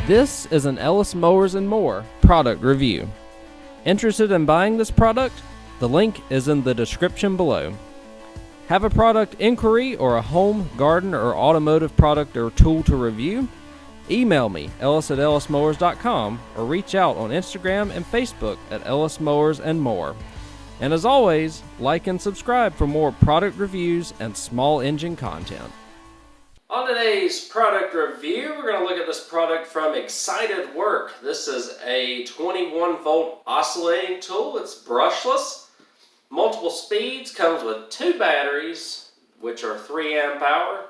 This is an Ellis Mowers and More product review. Interested in buying this product? The link is in the description below. Have a product inquiry or a home, garden, or automotive product or tool to review? Email me, ellis@ellismowers.com, or reach out on Instagram and Facebook at Ellis Mowers and More. And as always, like and subscribe for more product reviews and small engine content. On today's product review, we're going to look at this product from Excited Work. This is a 21 volt oscillating tool. It's brushless, multiple speeds, comes with 2 batteries, which are 3 amp hour,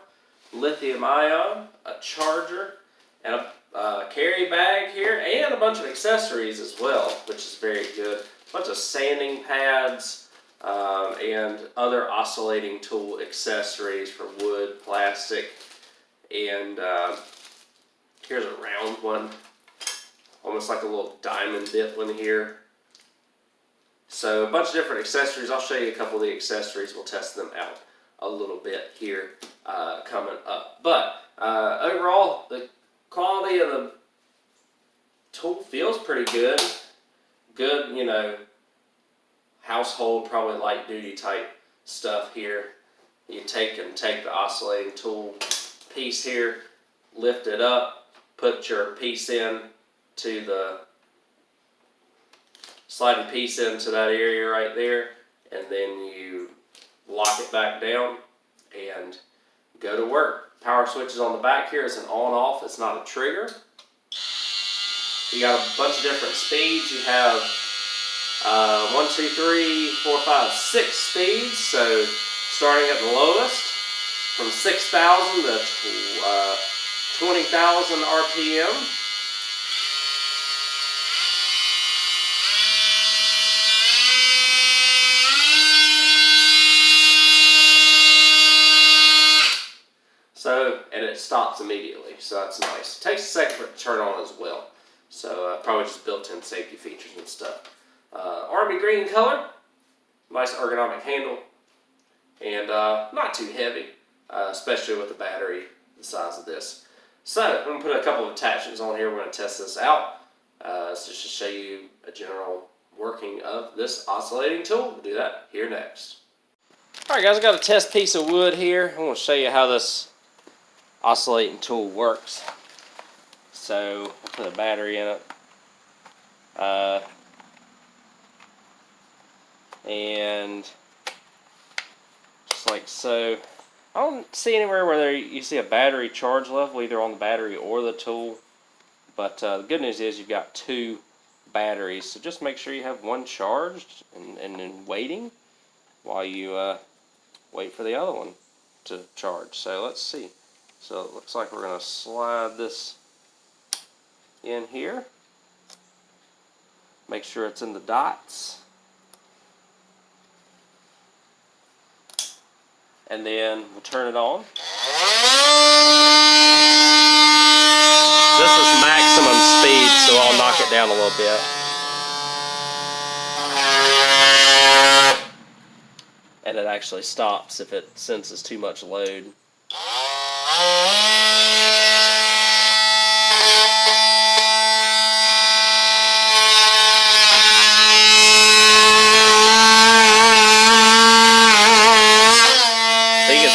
lithium ion, a charger, and a carry bag here, and a bunch of accessories as well, which is very good. A bunch of sanding pads and other oscillating tool accessories for wood, plastic, and here's a round one, almost like a little diamond dip one here. So a bunch of different accessories. I'll show you a couple of the accessories. We'll test them out a little bit here coming up. But overall, the quality of the tool feels pretty good. Good, you know, household, probably light duty type stuff here. You take the oscillating tool piece here, lift it up, put your piece in to the slide the piece into that area right there, and then you lock it back down and go to work. Power switch is on the back here. It's an on-off. It's not a trigger. You got a bunch of different speeds. You have 1, 2, 3, 4, 5, 6 speeds. So starting at the lowest, from 6,000 to 20,000 RPM. So, and it stops immediately, so that's nice. It takes a second for it to turn on as well. So probably just built-in safety features and stuff. Army green color, nice ergonomic handle, and not too heavy. Especially with the battery the size of this. So I'm going to put a couple of attachments on here. We're going to test this out. So just to show you a general working of this oscillating tool. We'll do that here next. Alright guys, I got a test piece of wood here. I want to show you how this oscillating tool works. So I'll put a battery in it. And just like so. I don't see anywhere where you see a battery charge level, either on the battery or the tool. But the good news is you've got 2 batteries, so just make sure you have one charged and then waiting while you wait for the other one to charge. So let's see. So it looks like we're going to slide this in here. Make sure it's in the dots. And then we'll turn it on. This is maximum speed, so I'll knock it down a little bit. And it actually stops if it senses too much load.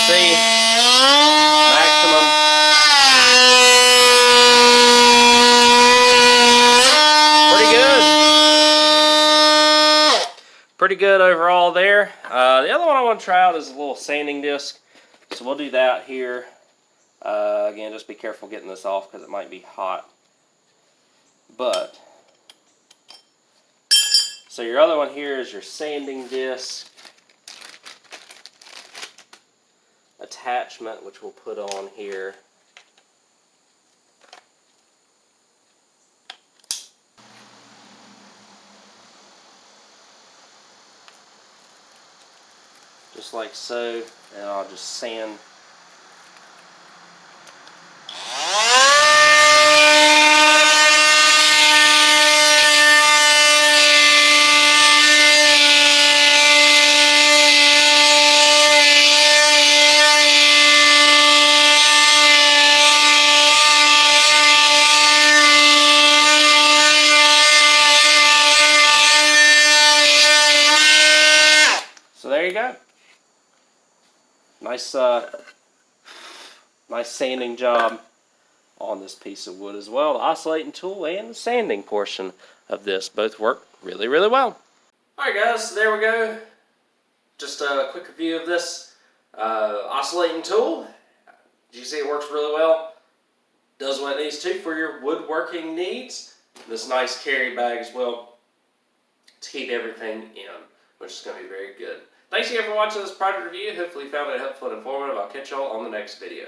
See, maximum. Pretty good. Pretty good overall there. The other one I want to try out is a little sanding disc. So we'll do that here. Again, just be careful getting this off because it might be hot. But, so your other one here is your sanding disc attachment, which we'll put on here. Just like so, and I'll just sand. you go. Nice, nice sanding job on this piece of wood as well. The oscillating tool and the sanding portion of this both work really, really well. Alright guys, so there we go. Just a quick review of this oscillating tool. As you see, it works really well. Does what it needs to for your woodworking needs. This nice carry bag as well to keep everything in, which is going to be very good. Thanks again for watching this product review. Hopefully you found it helpful and informative. I'll catch y'all on the next video.